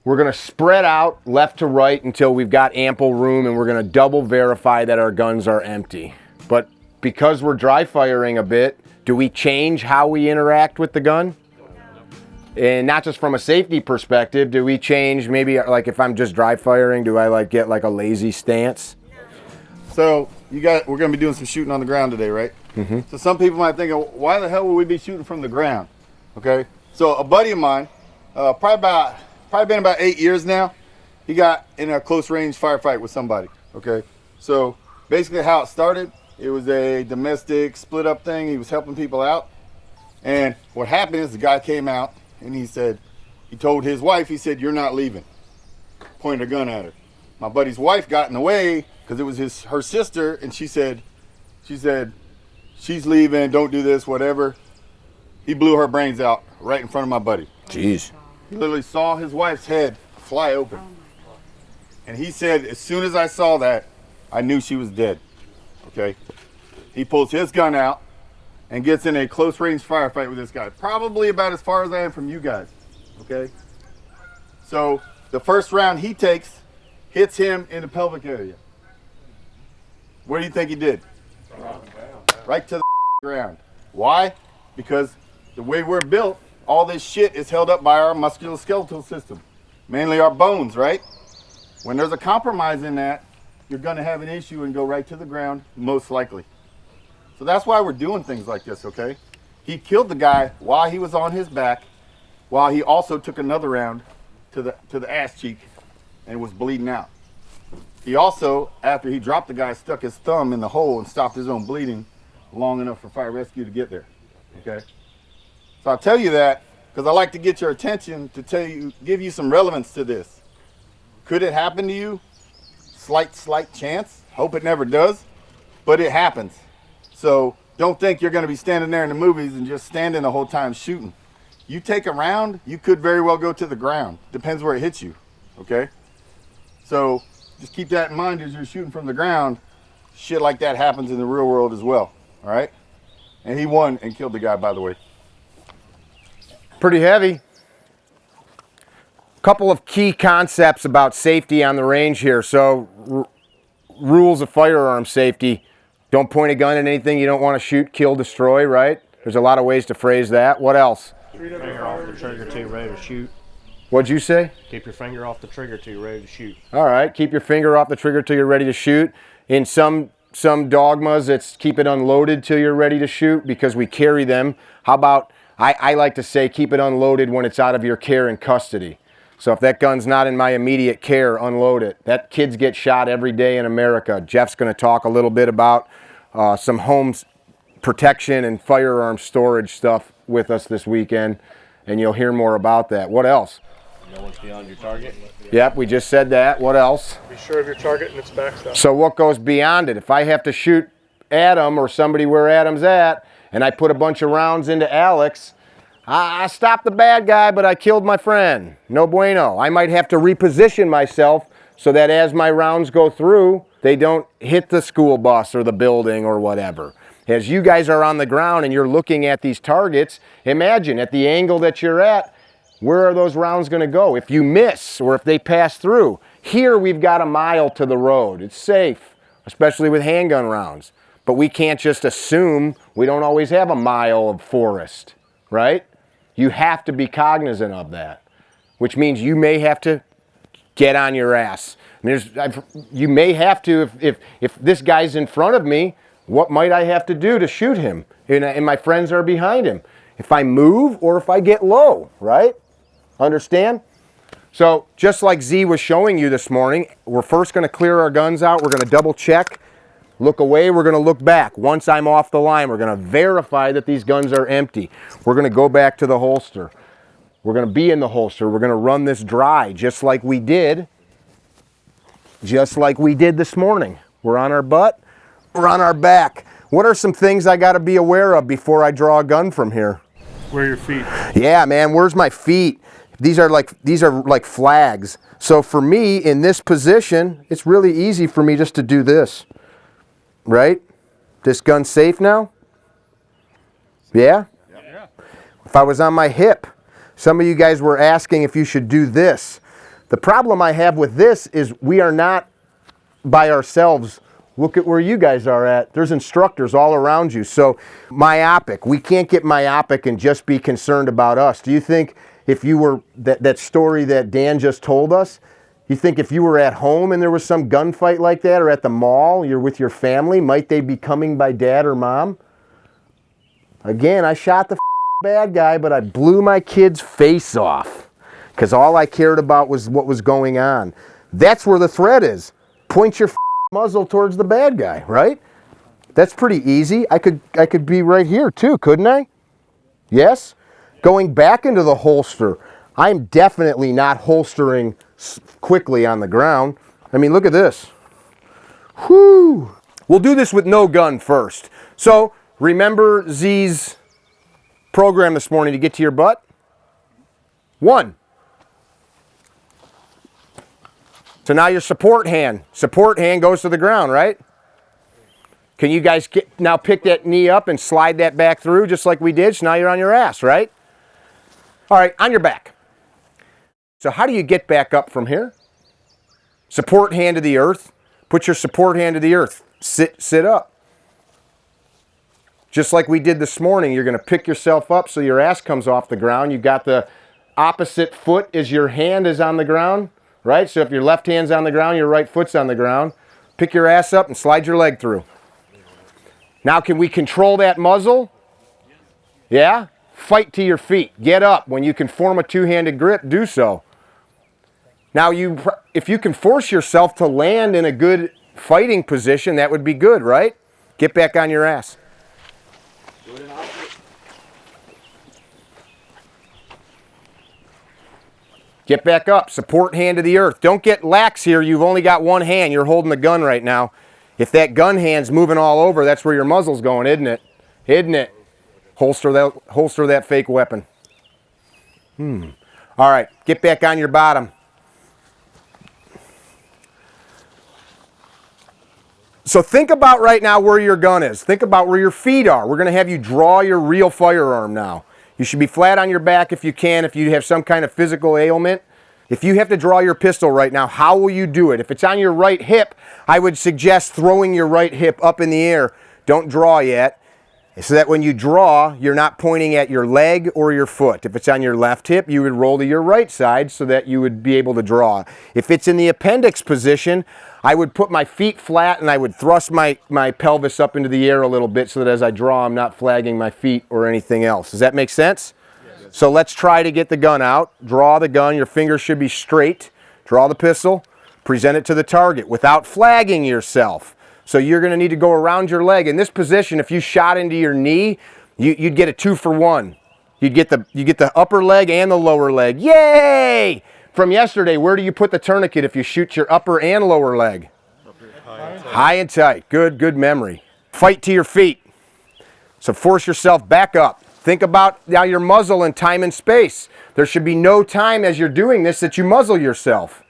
We're going to spread out left to right until we've got ample room, and we're going to double verify that our guns are empty. But because we're dry firing a bit, do we change how we interact with the gun? And not just from a safety perspective, do we change maybe, like if I'm just dry firing, do I like get like a lazy stance? So we're going to be doing some shooting on the ground today, right? Mm-hmm. So some people might think, why the hell would we be shooting from the ground? Okay. So a buddy of mine, probably been about 8 years now, he got in a close range firefight with somebody. Okay. So basically how it started, it was a domestic split up thing. He was helping people out. And what happened is the guy came out and he told his wife, he said, "You're not leaving." Pointed a gun at her. My buddy's wife got in the way because it was her sister, and she said, "She's leaving, don't do this, whatever." He blew her brains out right in front of my buddy. Jeez. He literally saw his wife's head fly open. And he said, as soon as I saw that, I knew she was dead. Okay. He pulls his gun out and gets in a close range firefight with this guy. Probably about as far as I am from you guys. Okay. So the first round he takes hits him in the pelvic area. What do you think he did? Right to the ground. Why? Because the way we're built, all this shit is held up by our musculoskeletal system. Mainly our bones, right? When there's a compromise in that, you're gonna have an issue and go right to the ground, most likely. So that's why we're doing things like this, okay? He killed the guy while he was on his back, while he also took another round to the ass cheek and was bleeding out. He also, after he dropped the guy, stuck his thumb in the hole and stopped his own bleeding long enough for fire rescue to get there, okay? So I'll tell you that because I like to get your attention to give you some relevance to this. Could it happen to you? Slight chance. Hope it never does, but it happens. So don't think you're going to be standing there in the movies and just standing the whole time shooting. You take a round, you could very well go to the ground. Depends where it hits you, okay? So just keep that in mind as you're shooting from the ground. Shit like that happens in the real world as well, all right? And he won and killed the guy, by the way. Pretty heavy. Couple of key concepts about safety on the range here. So rules of firearm safety. Don't point a gun at anything you don't want to shoot, kill, destroy, right? There's a lot of ways to phrase that. What else? Keep your finger off the trigger till you're ready to shoot. What'd you say? Keep your finger off the trigger till you're ready to shoot. All right, keep your finger off the trigger till you're ready to shoot. In some dogmas, it's keep it unloaded till you're ready to shoot because we carry them. How about, I like to say keep it unloaded when it's out of your care and custody. So if that gun's not in my immediate care, unload it. That kids get shot every day in America. Jeff's going to talk a little bit about some home protection and firearm storage stuff with us this weekend, and you'll hear more about that. What else? You know what's beyond your target? Yep, we just said that. What else? Be sure of your target and its backstop. So what goes beyond it? If I have to shoot Adam or somebody where Adam's at, and I put a bunch of rounds into Alex, I stopped the bad guy, but I killed my friend. No bueno. I might have to reposition myself so that as my rounds go through, they don't hit the school bus or the building or whatever. As you guys are on the ground and you're looking at these targets, imagine at the angle that you're at, where are those rounds going to go? If you miss or if they pass through. Here we've got a mile to the road. It's safe, especially with handgun rounds. But we can't just assume we don't always have a mile of forest, right? You have to be cognizant of that, which means you may have to get on your ass. You may have to, if this guy's in front of me, what might I have to do to shoot him? And my friends are behind him. If I move or if I get low, right? Understand? So just like Zee was showing you this morning, we're first going to clear our guns out. We're going to double check, look away. We're going to look back. Once I'm off the line, we're going to verify that these guns are empty. We're going to go back to the holster. We're going to be in the holster. We're going to run this dry just like we did this morning. We're on our butt. We're on our back. What are some things I got to be aware of before I draw a gun from here? Where are your feet? Yeah, man, where's my feet? These are like flags. So for me, in this position, it's really easy for me just to do this. Right? This gun's safe now? Yeah? Yeah. If I was on my hip, some of you guys were asking if you should do this. The problem I have with this is we are not by ourselves. Look at where you guys are at. There's instructors all around you. So myopic, we can't get myopic and just be concerned about us. Do you think if you were, that story that Dan just told us, you think if you were at home and there was some gunfight like that, or at the mall, you're with your family, might they be coming by dad or mom? Again, I shot the bad guy, but I blew my kid's face off because all I cared about was what was going on. That's where the threat is. Point your muzzle towards the bad guy, right? That's pretty easy. I could be right here too, couldn't I? Yes? Going back into the holster. I'm definitely not holstering quickly on the ground. I mean, look at this. Whoo! We'll do this with no gun first. So, remember Zee's program this morning to get to your butt? 1. So now your support hand goes to the ground, right? Can you guys now pick that knee up and slide that back through just like we did? So now you're on your ass, right? All right, on your back. So how do you get back up from here? Support hand to the earth. Put your support hand to the earth. Sit up. Just like we did this morning, you're going to pick yourself up so your ass comes off the ground. You got the opposite foot as your hand is on the ground, right? So if your left hand's on the ground, your right foot's on the ground. Pick your ass up and slide your leg through. Now can we control that muzzle? Yeah? Fight to your feet. Get up. When you can form a two-handed grip, do so. Now if you can force yourself to land in a good fighting position, that would be good, right? Get back on your ass. Get back up. Support hand to the earth. Don't get lax here. You've only got one hand. You're holding the gun right now. If that gun hand's moving all over, that's where your muzzle's going, isn't it? Isn't it? Holster that fake weapon. All right. Get back on your bottom. So think about right now where your gun is. Think about where your feet are. We're going to have you draw your real firearm now. You should be flat on your back if you can, if you have some kind of physical ailment. If you have to draw your pistol right now, how will you do it? If it's on your right hip, I would suggest throwing your right hip up in the air. Don't draw yet, so that when you draw, you're not pointing at your leg or your foot. If it's on your left hip, you would roll to your right side so that you would be able to draw. If it's in the appendix position, I would put my feet flat and I would thrust my pelvis up into the air a little bit so that as I draw, I'm not flagging my feet or anything else. Does that make sense? Yes. So let's try to get the gun out. Draw the gun. Your fingers should be straight. Draw the pistol. Present it to the target without flagging yourself. So you're going to need to go around your leg. In this position, if you shot into your knee, you'd get a 2-for-1. You get the upper leg and the lower leg. Yay! From yesterday, where do you put the tourniquet if you shoot your upper and lower leg? High and tight. Good memory. Fight to your feet. So force yourself back up. Think about now your muzzle in time and space. There should be no time as you're doing this that you muzzle yourself.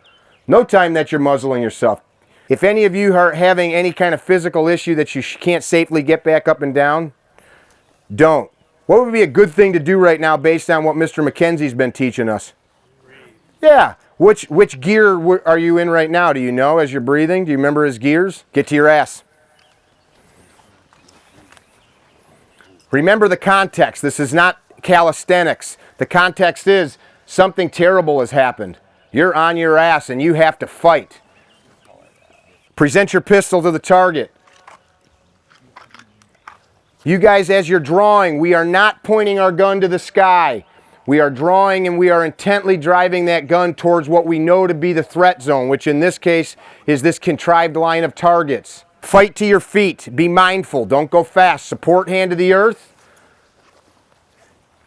No time that you're muzzling yourself. If any of you are having any kind of physical issue that you can't safely get back up and down, don't. What would be a good thing to do right now based on what Mr. McKenzie's been teaching us? Yeah. Which gear are you in right now? Do you know as you're breathing? Do you remember his gears? Get to your ass. Remember the context. This is not calisthenics. The context is something terrible has happened. You're on your ass and you have to fight. Present your pistol to the target. You guys, as you're drawing, we are not pointing our gun to the sky. We are drawing and we are intently driving that gun towards what we know to be the threat zone, which in this case is this contrived line of targets. Fight to your feet. Be mindful. Don't go fast. Support hand to the earth.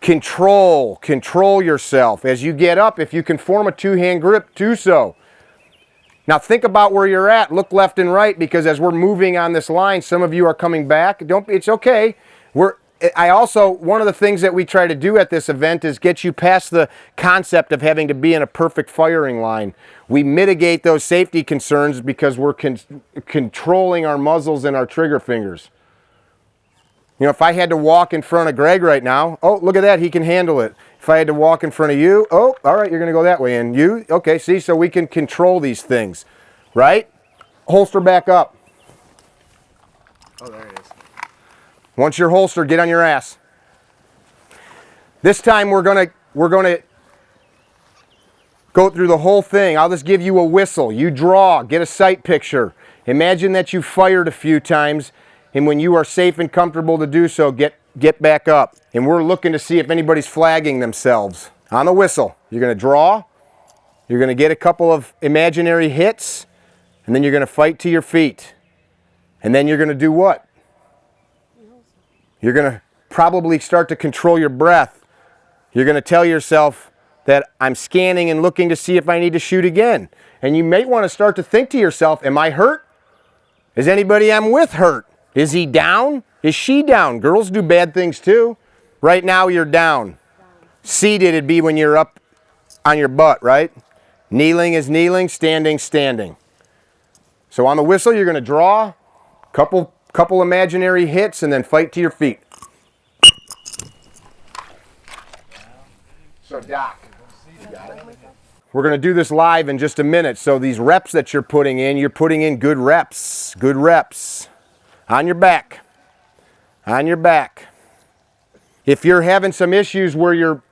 Control yourself. As you get up, if you can form a two-hand grip, do so. Now think about where you're at. Look left and right, because as we're moving on this line, some of you are coming back. It's okay. One of the things that we try to do at this event is get you past the concept of having to be in a perfect firing line. We mitigate those safety concerns because we're controlling our muzzles and our trigger fingers. You know, if I had to walk in front of Greg right now, oh, look at that, he can handle it. If I had to walk in front of you, oh, all right, you're going to go that way. And you, okay, see, so we can control these things, right? Holster back up. Oh, there it is. Once you're holstered, get on your ass. This time we're gonna go through the whole thing. I'll just give you a whistle. You draw, get a sight picture. Imagine that you fired a few times, and when you are safe and comfortable to do so, get back up. And we're looking to see if anybody's flagging themselves. On the whistle, you're gonna draw, you're gonna get a couple of imaginary hits, and then you're gonna fight to your feet. And then you're gonna do what? You're gonna probably start to control your breath. You're gonna tell yourself that I'm scanning and looking to see if I need to shoot again. And you may want to start to think to yourself, am I hurt? Is anybody I'm with hurt? Is he down? Is she down? Girls do bad things too. Right now you're down. Seated it'd be when you're up on your butt, right? Kneeling is kneeling, standing, standing. So on the whistle you're gonna draw, couple imaginary hits, and then fight to your feet. So Doc, you got it? We're going to do this live in just a minute. So these reps that you're putting in good reps. Good reps. On your back. On your back. If you're having some issues where you're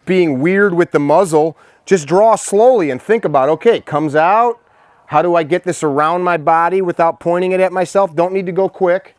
being weird with the muzzle, just draw slowly and think about, okay, it comes out. How do I get this around my body without pointing it at myself? Don't need to go quick.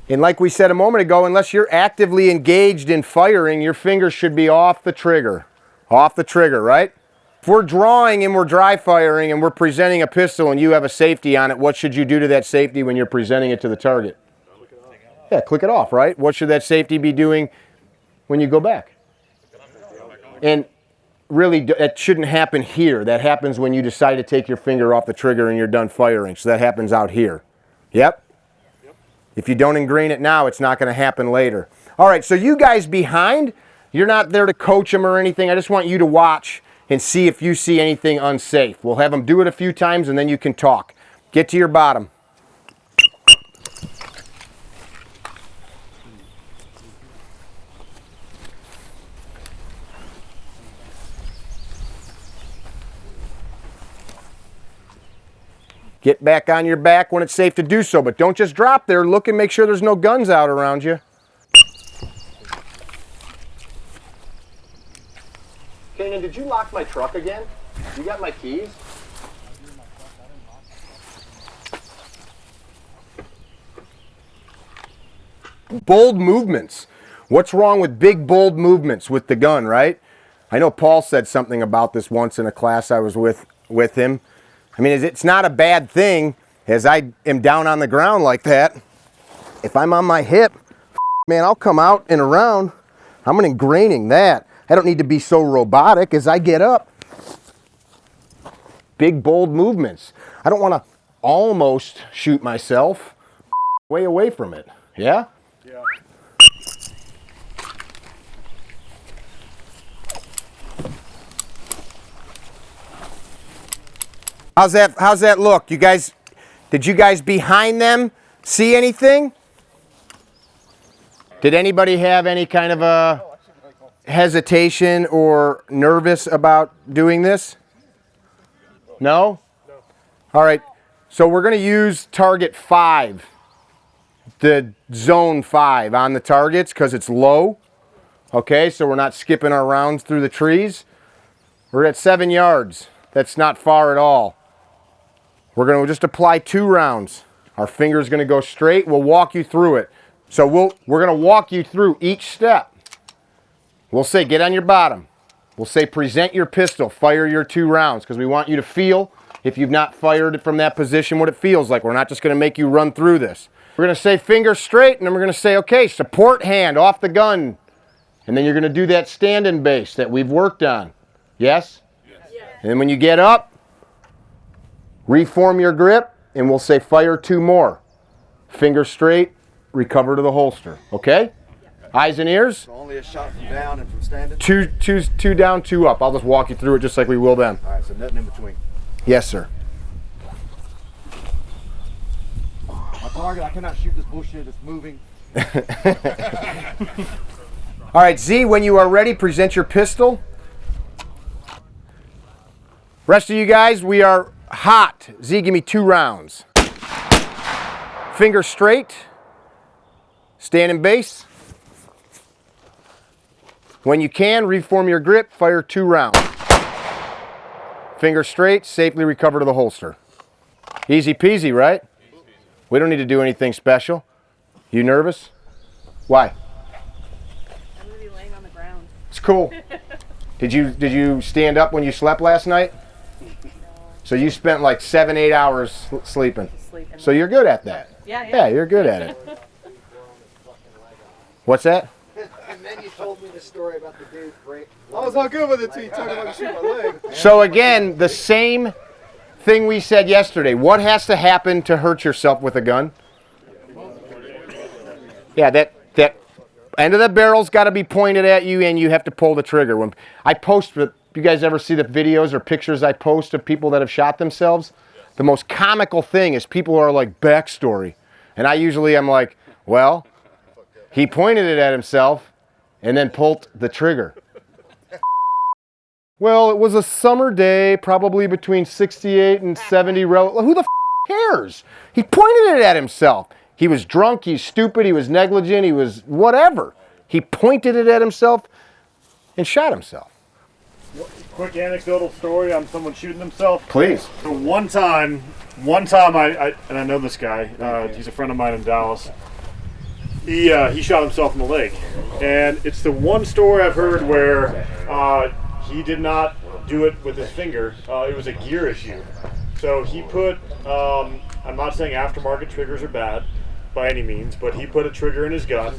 And like we said a moment ago, unless you're actively engaged in firing, your fingers should be off the trigger. Off the trigger, right? If we're drawing and we're dry firing and we're presenting a pistol and you have a safety on it, what should you do to that safety when you're presenting it to the target? Yeah, click it off, right? What should that safety be doing when you go back? And really, that shouldn't happen here. That happens when you decide to take your finger off the trigger and you're done firing. So that happens out here. Yep. If you don't ingrain it now, it's not going to happen later. All right, so you guys behind, you're not there to coach them or anything. I just want you to watch and see if you see anything unsafe. We'll have them do it a few times and then you can talk. Get to your bottom. Get back on your back when it's safe to do so, but don't just drop there. Look and make sure there's no guns out around you. Kanan, did you lock my truck again? You got my keys? Bold movements. What's wrong with big, bold movements with the gun, right? I know Paul said something about this once in a class I was with him. I mean, it's not a bad thing as I am down on the ground like that. If I'm on my hip, man, I'll come out and around. I'm ingraining that. I don't need to be so robotic as I get up. Big, bold movements. I don't want to almost shoot myself way away from it. Yeah? Yeah. How's that look? You guys, did you guys behind them see anything? Did anybody have any kind of a hesitation or nervous about doing this? No? No. All right, so we're gonna use target 5, the zone 5 on the targets because it's low. Okay, so we're not skipping our rounds through the trees. We're at 7 yards. That's not far at all. We're going to just apply 2 rounds. Our finger's going to go straight. We'll walk you through it. So we're going to walk you through each step. We'll say get on your bottom. We'll say present your pistol, fire your 2 rounds because we want you to feel, if you've not fired from that position, what it feels like. We're not just going to make you run through this. We're going to say finger straight, and then we're going to say, okay, support hand off the gun. And then you're going to do that stand-in base that we've worked on. Yes? Yes. And then when you get up, reform your grip, and we'll say fire 2 more. Finger straight, recover to the holster. Okay? Eyes and ears? So only a shot from down and from standing? Two down, 2 up. I'll just walk you through it just like we will them. All right, so nothing in between. Yes, sir. My target, I cannot shoot this bullshit. It's moving. All right, Z, when you are ready, present your pistol. Rest of you guys, we are hot. Z, give me 2 rounds. Finger straight. Stand in base. When you can, reform your grip, fire 2 rounds. Finger straight, safely recover to the holster. Easy peasy, right? We don't need to do anything special. You nervous? Why? I'm gonna be laying on the ground. It's cool. Did you stand up when you slept last night? No. So you spent like 7-8 hours sleeping. Sleeping. So you're good at that. Yeah. Yeah, you're good at it. What's that? And then you told me the story about the dude break. I was all good with it until you talked about shooting my leg. So again, the same thing we said yesterday. What has to happen to hurt yourself with a gun? Yeah, that end of the barrel's got to be pointed at you, and you have to pull the trigger. When I post, you guys ever see the videos or pictures I post of people that have shot themselves? The most comical thing is people are like, backstory. And I'm like, well, he pointed it at himself and then pulled the trigger. Well, it was a summer day, probably between 68 and 70. Who the cares? He pointed it at himself. He was drunk, he's stupid, he was negligent, he was whatever. He pointed it at himself and shot himself. Quick anecdotal story on someone shooting themselves. Please. So one time I know this guy, he's a friend of mine in Dallas. He shot himself in the leg. And it's the one story I've heard where he did not do it with his finger. It was a gear issue. So he put, I'm not saying aftermarket triggers are bad by any means, but he put a trigger in his gun,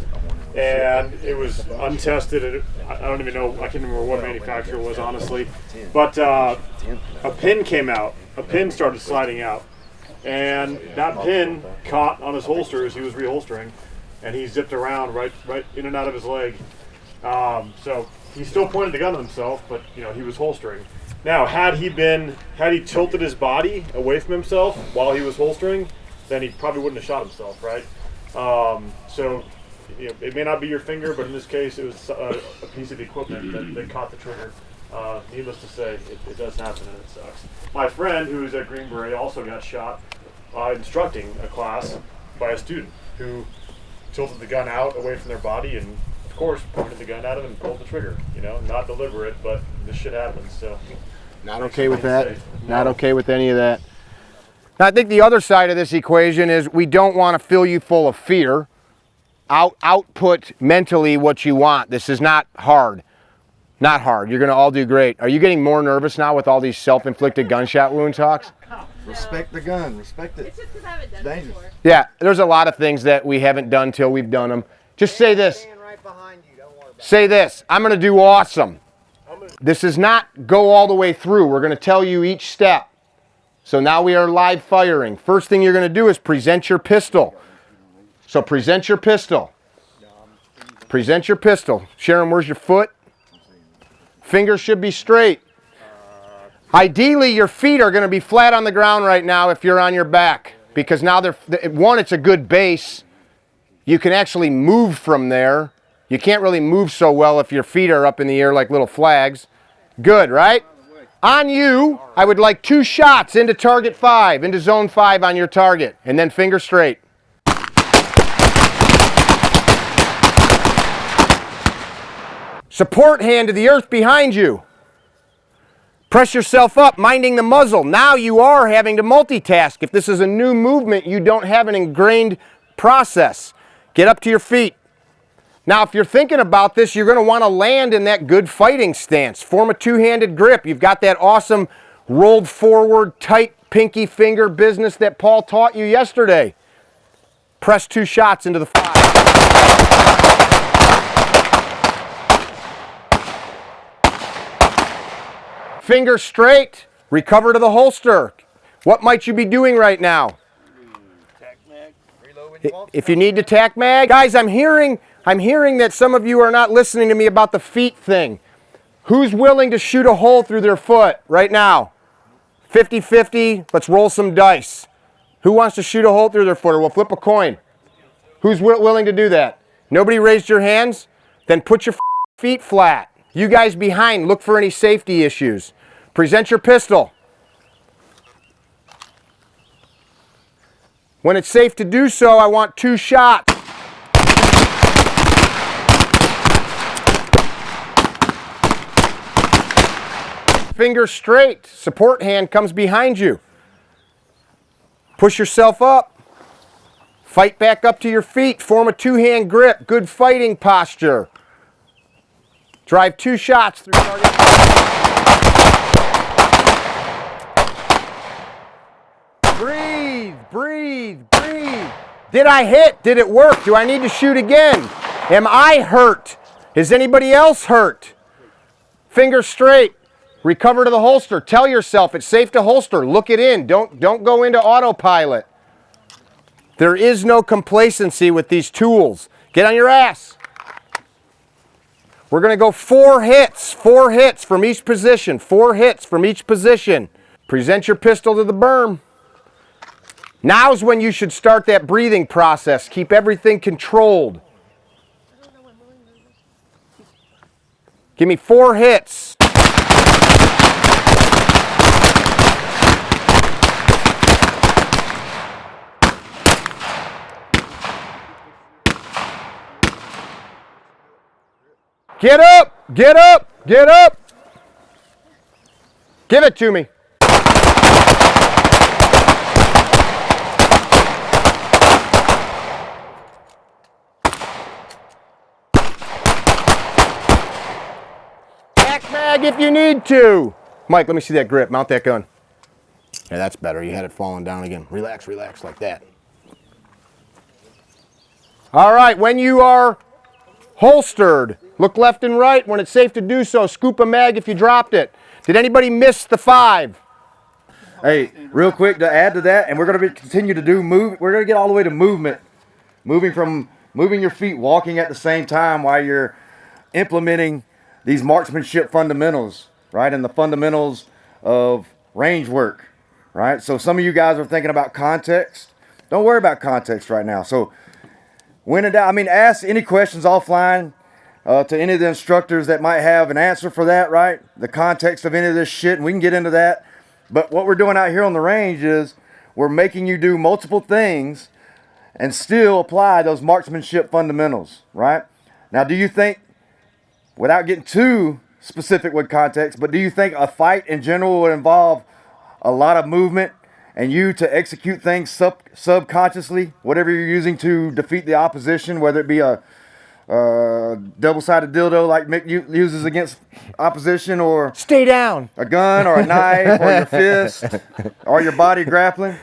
and it was untested. I don't even know, I can't remember what manufacturer it was, honestly. But a pin came out. A pin started sliding out. And that pin caught on his holster as he was reholstering, and he zipped around right in and out of his leg. So he still pointed the gun at himself, but he was holstering. Now, had he tilted his body away from himself while he was holstering, then he probably wouldn't have shot himself, right? So it may not be your finger, but in this case, it was a piece of equipment that caught the trigger. Needless to say, it does happen and it sucks. My friend, who was at Green Beret, also got shot instructing a class by a student who tilted the gun out away from their body and, of course, pointed the gun at him and pulled the trigger. Not deliberate, but this shit happens. So, not okay with that. Not okay with any of that. Now, I think the other side of this equation is we don't want to fill you full of fear. Output mentally what you want. This is not hard. Not hard. You're going to all do great. Are you getting more nervous now with all these self-inflicted gunshot wound talks? Respect the gun. Respect it. It's just because I haven't done it before. Yeah, there's a lot of things that we haven't done till we've done them. Just say this. Right behind you. Don't worry about Say this. I'm going to do awesome. This is not go all the way through. We're going to tell you each step. So now we are live firing. First thing you're going to do is present your pistol. So present your pistol. Present your pistol. Sharon, where's your foot? Fingers should be straight. Ideally, your feet are going to be flat on the ground right now if you're on your back. Because now it's a good base. You can actually move from there. You can't really move so well if your feet are up in the air like little flags. Good, right? On you, I would like 2 shots into target 5, into zone 5 on your target, and then finger straight. Support hand to the earth behind you. Press yourself up, minding the muzzle. Now you are having to multitask. If this is a new movement, you don't have an ingrained process. Get up to your feet. Now, if you're thinking about this, you're going to want to land in that good fighting stance. Form a 2-handed grip. You've got that awesome rolled forward, tight pinky finger business that Paul taught you yesterday. Press 2 shots into the 5. Finger straight. Recover to the holster. What might you be doing right now? If you need to tack mag, guys, I'm hearing that some of you are not listening to me about the feet thing. Who's willing to shoot a hole through their foot right now? 50-50, let's roll some dice. Who wants to shoot a hole through their foot, or we'll flip a coin? Who's willing to do that? Nobody raised your hands? Then put your feet flat. You guys behind, look for any safety issues. Present your pistol. When it's safe to do so, I want 2 shots. Finger straight. Support hand comes behind you. Push yourself up. Fight back up to your feet. Form a 2-hand grip. Good fighting posture. Drive 2 shots through target. Breathe, breathe, breathe. Did I hit? Did it work? Do I need to shoot again? Am I hurt? Is anybody else hurt? Finger straight. Recover to the holster. Tell yourself it's safe to holster. Look it in. Don't go into autopilot. There is no complacency with these tools. Get on your ass. We're going to go 4 hits. 4 hits from each position. 4 hits from each position. Present your pistol to the berm. Now's when you should start that breathing process. Keep everything controlled. Give me 4 hits. Get up! Get up! Get up! Give it to me. Back mag if you need to. Mike, let me see that grip. Mount that gun. Yeah, that's better. You had it falling down again. Relax, relax, like that. All right, when you are holstered, look left and right when it's safe to do so. Scoop a mag if you dropped it. Did anybody miss the 5? Hey, real quick to add to that, and we're going to continue to do we're going to get all the way to movement. Moving your feet, walking at the same time while you're implementing these marksmanship fundamentals, right? And the fundamentals of range work, right? So some of you guys are thinking about context. Don't worry about context right now. So when in doubt, ask any questions offline to any of the instructors that might have an answer for that, right? The context of any of this shit, and we can get into that. But what we're doing out here on the range is we're making you do multiple things and still apply those marksmanship fundamentals, right? Now, do you think, without getting too specific with context, but do you think a fight in general would involve a lot of movement and you to execute things subconsciously, whatever you're using to defeat the opposition, whether it be a double-sided dildo like Mick uses against opposition, or stay down, a gun or a knife or your fist or your body grappling,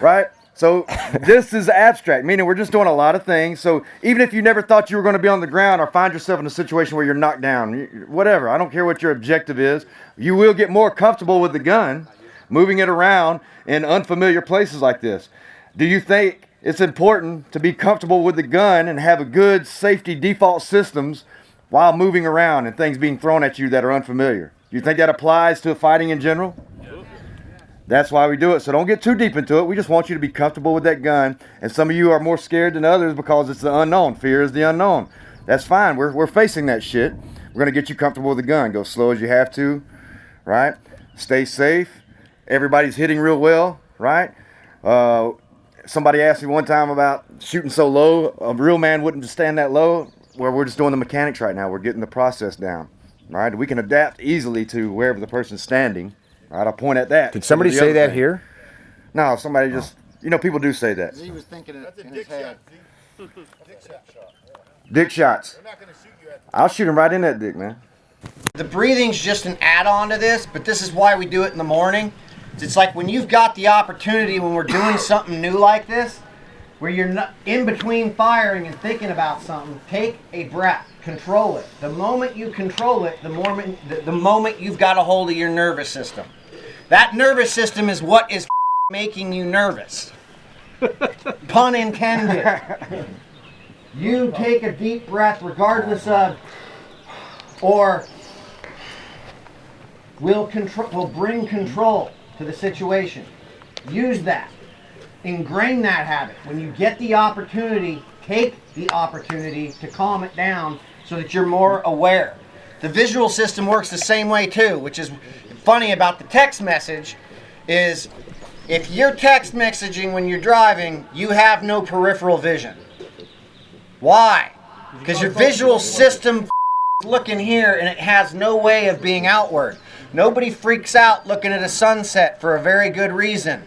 right? So this is abstract, meaning we're just doing a lot of things. So even if you never thought you were going to be on the ground or find yourself in a situation where you're knocked down, whatever, I don't care what your objective is, you will get more comfortable with the gun, moving it around in unfamiliar places like this. Do you think it's important to be comfortable with the gun and have a good safety default systems while moving around and things being thrown at you that are unfamiliar? Do you think that applies to fighting in general? That's why we do it. So don't get too deep into it. We just want you to be comfortable with that gun. And some of you are more scared than others because it's the unknown. Fear is the unknown. That's fine. We're facing that shit. We're going to get you comfortable with the gun. Go slow as you have to, right? Stay safe. Everybody's hitting real well, right? Somebody asked me one time about shooting so low. A real man wouldn't stand that low. Well, we're just doing the mechanics right now. We're getting the process down, right? We can adapt easily to wherever the person's standing. All right, I'll point at that. Did somebody say that here? No, somebody just, people do say that. He was thinking it in his head. Dick shots. I'll shoot him right in that dick, man. The breathing's just an add-on to this, but this is why we do it in the morning. It's like when you've got the opportunity, when we're doing something new like this, where you're not in between firing and thinking about something, take a breath, control it. The moment you control it, the moment you've got a hold of your nervous system. That nervous system is what is making you nervous. Pun intended. You take a deep breath regardless of, or will bring control to the situation. Use that. Ingrain that habit. When you get the opportunity, take the opportunity to calm it down so that you're more aware. The visual system works the same way too, which is funny about the text message is if you're text messaging when you're driving, you have no peripheral vision. Why? Because your visual system is looking here and it has no way of being outward. Nobody freaks out looking at a sunset for a very good reason.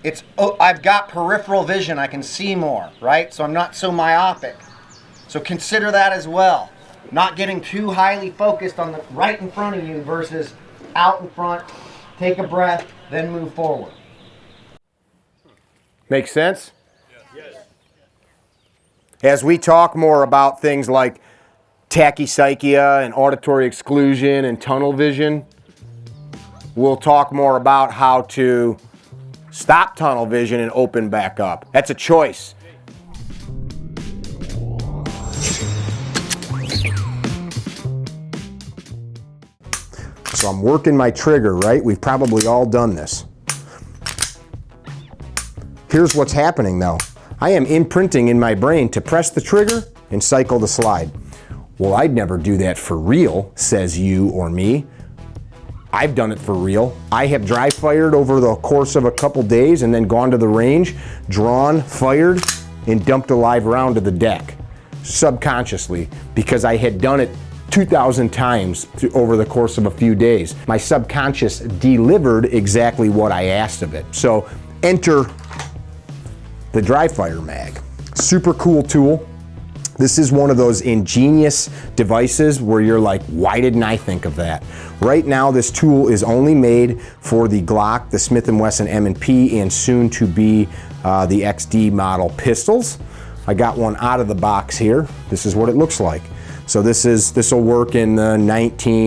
It's, oh, I've got peripheral vision, I can see more, right? So I'm not so myopic. So consider that as well. Not getting too highly focused on the right in front of you versus out in front. Take a breath, then move forward. Make sense? Yes. As we talk more about things like tachypsychia and auditory exclusion and tunnel vision, we'll talk more about how to stop tunnel vision and open back up. That's a choice. So I'm working my trigger, right? We've probably all done this. Here's what's happening though. I am imprinting in my brain to press the trigger and cycle the slide. Well, I'd never do that for real, says you or me. I've done it for real. I have dry fired over the course of a couple days and then gone to the range, drawn, fired, and dumped a live round to the deck, subconsciously, because I had done it 2,000 times over the course of a few days. My subconscious delivered exactly what I asked of it. So enter the dry fire mag. Super cool tool. This is one of those ingenious devices where you're like, why didn't I think of that? Right now, this tool is only made for the Glock, the Smith & Wesson M&P, and soon to be the XD model pistols. I got one out of the box here. This is what it looks like. So this will work in the 19